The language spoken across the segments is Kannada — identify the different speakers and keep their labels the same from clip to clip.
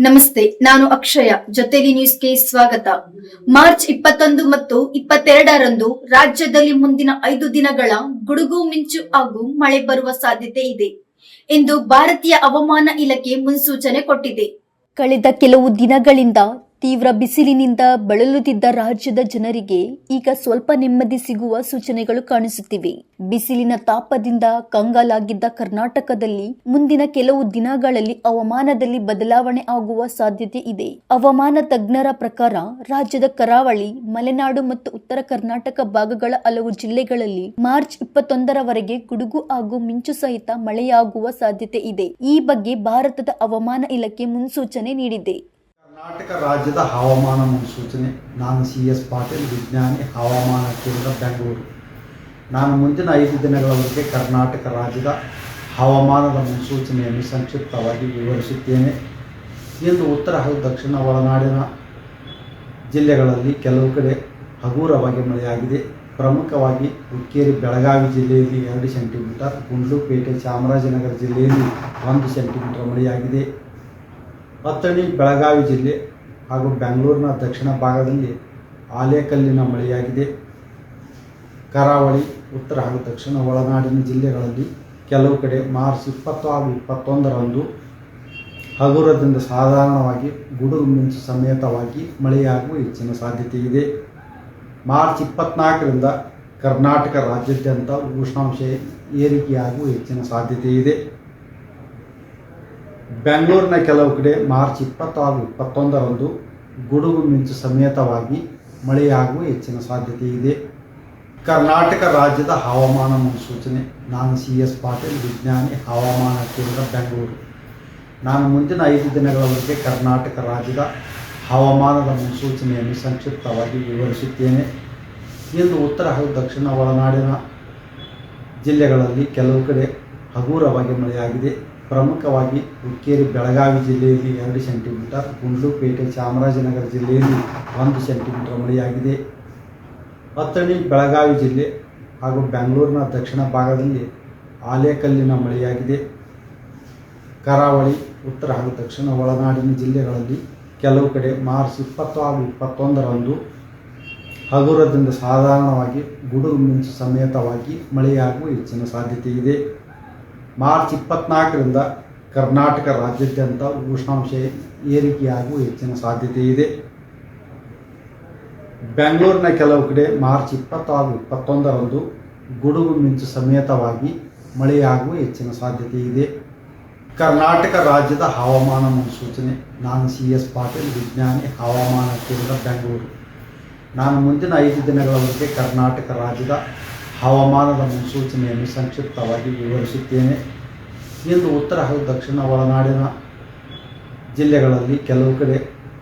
Speaker 1: ನಮಸ್ತೆ, ನಾನು ಅಕ್ಷಯ. ಜೊತೆಲಿ ನ್ಯೂಸ್ಗೆ ಸ್ವಾಗತ. ಮಾರ್ಚ್ 21 ಮತ್ತು 22ರಂದು ರಾಜ್ಯದಲ್ಲಿ ಮುಂದಿನ 5 ದಿನಗಳ ಗುಡುಗು ಮಿಂಚು ಹಾಗೂ ಮಳೆ ಬರುವ ಸಾಧ್ಯತೆ ಇದೆ ಎಂದು ಭಾರತೀಯ ಹವಾಮಾನ ಇಲಾಖೆ ಮುನ್ಸೂಚನೆ ಕೊಟ್ಟಿದೆ. ಕಳೆದ ಕೆಲವು ದಿನಗಳಿಂದ ತೀವ್ರ ಬಿಸಿಲಿನಿಂದ ಬಳಲುತ್ತಿದ್ದ ರಾಜ್ಯದ ಜನರಿಗೆ ಈಗ ಸ್ವಲ್ಪ ನೆಮ್ಮದಿ ಸಿಗುವ ಸೂಚನೆಗಳು ಕಾಣಿಸುತ್ತಿವೆ. ಬಿಸಿಲಿನ ತಾಪದಿಂದ ಕಂಗಾಲಾಗಿದ್ದ ಕರ್ನಾಟಕದಲ್ಲಿ ಮುಂದಿನ ಕೆಲವು ದಿನಗಳಲ್ಲಿ ಹವಾಮಾನದಲ್ಲಿ ಬದಲಾವಣೆ ಆಗುವ ಸಾಧ್ಯತೆ ಇದೆ. ಹವಾಮಾನ ತಜ್ಞರ ಪ್ರಕಾರ ರಾಜ್ಯದ ಕರಾವಳಿ, ಮಲೆನಾಡು ಮತ್ತು ಉತ್ತರ ಕರ್ನಾಟಕ ಭಾಗಗಳ ಹಲವು ಜಿಲ್ಲೆಗಳಲ್ಲಿ ಮಾರ್ಚ್ 21ರವರೆಗೆ ಗುಡುಗು ಹಾಗೂ ಮಿಂಚು ಸಹಿತ ಮಳೆಯಾಗುವ ಸಾಧ್ಯತೆ ಇದೆ. ಈ ಬಗ್ಗೆ ಭಾರತದ ಹವಾಮಾನ ಇಲಾಖೆ ಮುನ್ಸೂಚನೆ ನೀಡಿದೆ.
Speaker 2: ಕರ್ನಾಟಕ ರಾಜ್ಯದ ಹವಾಮಾನ ಮುನ್ಸೂಚನೆ. ನಾನು CS ಪಾಟೀಲ್, ವಿಜ್ಞಾನಿ, ಹವಾಮಾನ ಕೇಂದ್ರ, ಬೆಂಗಳೂರು. ನಾನು ಮುಂದಿನ 5 ದಿನಗಳವರೆಗೆ ಕರ್ನಾಟಕ ರಾಜ್ಯದ ಹವಾಮಾನದ ಮುನ್ಸೂಚನೆಯನ್ನು ಸಂಕ್ಷಿಪ್ತವಾಗಿ ವಿವರಿಸುತ್ತೇನೆ. ಇಂದು ಉತ್ತರ ಹಾಗೂ ದಕ್ಷಿಣ ಒಳನಾಡಿನ ಜಿಲ್ಲೆಗಳಲ್ಲಿ ಕೆಲವು ಕಡೆ ಹಗುರವಾಗಿ ಮಳೆಯಾಗಿದೆ. ಪ್ರಮುಖವಾಗಿ ಹುಕ್ಕೇರಿ, ಬೆಳಗಾವಿ ಜಿಲ್ಲೆಯಲ್ಲಿ 2 ಸೆಂಟಿಮೀಟರ್, ಗುಂಡ್ಲುಪೇಟೆ, ಚಾಮರಾಜನಗರ ಜಿಲ್ಲೆಯಲ್ಲಿ 1 ಸೆಂಟಿಮೀಟರ್ ಮಳೆಯಾಗಿದೆ. ಅಥಣಿ, ಬೆಳಗಾವಿ ಜಿಲ್ಲೆ ಹಾಗೂ ಬೆಂಗಳೂರಿನ ದಕ್ಷಿಣ ಭಾಗದಲ್ಲಿ ಆಲೇಕಲ್ಲಿನ ಮಳೆಯಾಗಿದೆ. ಕರಾವಳಿ, ಉತ್ತರ ಹಾಗೂ ದಕ್ಷಿಣ ಒಳನಾಡಿನ ಜಿಲ್ಲೆಗಳಲ್ಲಿ ಕೆಲವು ಕಡೆ ಮಾರ್ಚ್ 20 ಹಾಗೂ 21ರಂದು ಹಗುರದಿಂದ ಸಾಧಾರಣವಾಗಿ ಗುಡುಗು ಮಿಂಚು ಸಮೇತವಾಗಿ ಮಳೆಯಾಗುವ ಹೆಚ್ಚಿನ ಸಾಧ್ಯತೆ ಇದೆ. ಮಾರ್ಚ್ 24ರಿಂದ ಕರ್ನಾಟಕ ರಾಜ್ಯಾದ್ಯಂತ ಉಷ್ಣಾಂಶ ಏರಿಕೆಯಾಗುವ ಹೆಚ್ಚಿನ ಸಾಧ್ಯತೆ ಇದೆ. ಬೆಂಗಳೂರಿನ ಕೆಲವು ಕಡೆ ಮಾರ್ಚ್ 20 ಹಾಗೂ 21ರಂದು ಗುಡುಗು ಮಿಂಚು ಸಮೇತವಾಗಿ ಮಳೆಯಾಗುವ ಹೆಚ್ಚಿನ ಸಾಧ್ಯತೆ ಇದೆ. ಕರ್ನಾಟಕ ರಾಜ್ಯದ ಹವಾಮಾನ ಮುನ್ಸೂಚನೆ. ನಾನು CS ಪಾಟೀಲ್, ವಿಜ್ಞಾನಿ, ಹವಾಮಾನ ಕೇಂದ್ರ, ಬೆಂಗಳೂರು. ನಾನು ಮುಂದಿನ 5 ದಿನಗಳವರೆಗೆ ಕರ್ನಾಟಕ ರಾಜ್ಯದ ಹವಾಮಾನದ ಮುನ್ಸೂಚನೆಯನ್ನು ಸಂಕ್ಷಿಪ್ತವಾಗಿ ವಿವರಿಸುತ್ತೇನೆ. ಇಂದು ಉತ್ತರ ಹಾಗೂ ದಕ್ಷಿಣ ಒಳನಾಡಿನ ಜಿಲ್ಲೆಗಳಲ್ಲಿ ಕೆಲವು ಕಡೆ ಹಗುರವಾಗಿ ಮಳೆಯಾಗಿದೆ. ಪ್ರಮುಖವಾಗಿ ಹುಕ್ಕೇರಿ, ಬೆಳಗಾವಿ ಜಿಲ್ಲೆಯಲ್ಲಿ 2 ಸೆಂಟಿಮೀಟರ್, ಗುಂಡ್ಲುಪೇಟೆ, ಚಾಮರಾಜನಗರ ಜಿಲ್ಲೆಯಲ್ಲಿ 1 ಸೆಂಟಿಮೀಟರ್ ಮಳೆಯಾಗಿದೆ. ಅಥಣಿ, ಬೆಳಗಾವಿ ಜಿಲ್ಲೆ ಹಾಗೂ ಬೆಂಗಳೂರಿನ ದಕ್ಷಿಣ ಭಾಗದಲ್ಲಿ ಆಲೇಕಲ್ಲಿನ ಮಳೆಯಾಗಿದೆ. ಕರಾವಳಿ, ಉತ್ತರ ಹಾಗೂ ದಕ್ಷಿಣ ಒಳನಾಡಿನ ಜಿಲ್ಲೆಗಳಲ್ಲಿ ಕೆಲವು ಕಡೆ ಮಾರ್ಚ್ 20 ಹಾಗೂ 21ರಂದು ಹಗುರದಿಂದ ಸಾಧಾರಣವಾಗಿ ಗುಡುಗು ಮಿಂಚು ಸಮೇತವಾಗಿ ಮಳೆಯಾಗುವ ಹೆಚ್ಚಿನ ಸಾಧ್ಯತೆ ಇದೆ. ಮಾರ್ಚ್ 24ರಿಂದ ಕರ್ನಾಟಕ ರಾಜ್ಯಾದ್ಯಂತ ಉಷ್ಣಾಂಶ ಏರಿಕೆಯಾಗುವ ಹೆಚ್ಚಿನ ಸಾಧ್ಯತೆ ಇದೆ. ಬೆಂಗಳೂರಿನ ಕೆಲವು ಕಡೆ ಮಾರ್ಚ್ 20 ಹಾಗೂ 21ರಂದು ಗುಡುಗು ಮಿಂಚು ಸಮೇತವಾಗಿ ಮಳೆಯಾಗುವ ಹೆಚ್ಚಿನ ಸಾಧ್ಯತೆ ಇದೆ. ಕರ್ನಾಟಕ ರಾಜ್ಯದ ಹವಾಮಾನ ಮುನ್ಸೂಚನೆ. ನಾನು CS ಪಾಟೀಲ್, ವಿಜ್ಞಾನಿ, ಹವಾಮಾನ ಕೇಂದ್ರ, ಬೆಂಗಳೂರು. ನಾನು ಮುಂದಿನ 5 ದಿನಗಳವರೆಗೆ ಕರ್ನಾಟಕ ರಾಜ್ಯದ ಹವಾಮಾನದ ಮುನ್ಸೂಚನೆಯನ್ನು ಸಂಕ್ಷಿಪ್ತವಾಗಿ ವಿವರಿಸುತ್ತೇನೆ. ಇಂದು ಉತ್ತರ ಹಾಗೂ ದಕ್ಷಿಣ ಒಳನಾಡಿನ ಜಿಲ್ಲೆಗಳಲ್ಲಿ ಕೆಲವು ಕಡೆ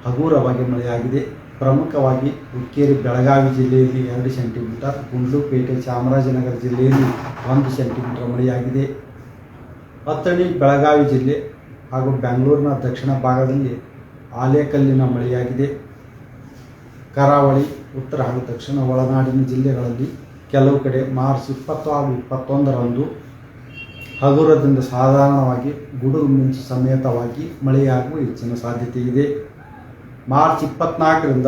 Speaker 2: ಹಗುರವಾಗಿ ಮಳೆಯಾಗಿದೆ. ಪ್ರಮುಖವಾಗಿ ಹುಕ್ಕೇರಿ, ಬೆಳಗಾವಿ ಜಿಲ್ಲೆಯಲ್ಲಿ 2 ಸೆಂಟಿಮೀಟರ್, ಗುಂಡ್ಲುಪೇಟೆ, ಚಾಮರಾಜನಗರ ಜಿಲ್ಲೆಯಲ್ಲಿ 1 ಸೆಂಟಿಮೀಟರ್ ಮಳೆಯಾಗಿದೆ. ಅಥಣಿ, ಬೆಳಗಾವಿ ಜಿಲ್ಲೆ ಹಾಗೂ ಬೆಂಗಳೂರಿನ ದಕ್ಷಿಣ ಭಾಗದಲ್ಲಿ ಆಲೇಕಲ್ಲಿನ ಮಳೆಯಾಗಿದೆ. ಕರಾವಳಿ, ಉತ್ತರ ಹಾಗೂ ದಕ್ಷಿಣ ಒಳನಾಡಿನ ಜಿಲ್ಲೆಗಳಲ್ಲಿ ಕೆಲವು ಕಡೆ ಮಾರ್ಚ್ 20 ಹಾಗೂ 21ರಂದು ಹಗುರದಿಂದ ಸಾಧಾರಣವಾಗಿ ಗುಡುಗು ಮಿಂಚು ಸಮೇತವಾಗಿ ಮಳೆಯಾಗುವ ಹೆಚ್ಚಿನ ಸಾಧ್ಯತೆ ಇದೆ. ಮಾರ್ಚ್ 24ರಿಂದ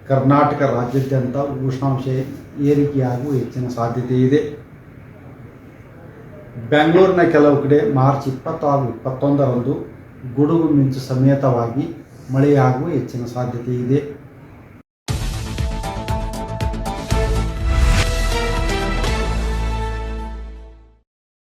Speaker 2: ಕರ್ನಾಟಕ ರಾಜ್ಯಾದ್ಯಂತ ಉಷ್ಣಾಂಶ ಏರಿಕೆಯಾಗುವ ಹೆಚ್ಚಿನ ಸಾಧ್ಯತೆ ಇದೆ. ಬೆಂಗಳೂರಿನ ಕೆಲವು ಕಡೆ ಮಾರ್ಚ್ 20 ಹಾಗೂ 21ರಂದು ಗುಡುಗು ಮಿಂಚು ಸಮೇತವಾಗಿ ಮಳೆಯಾಗುವ ಹೆಚ್ಚಿನ ಸಾಧ್ಯತೆ ಇದೆ.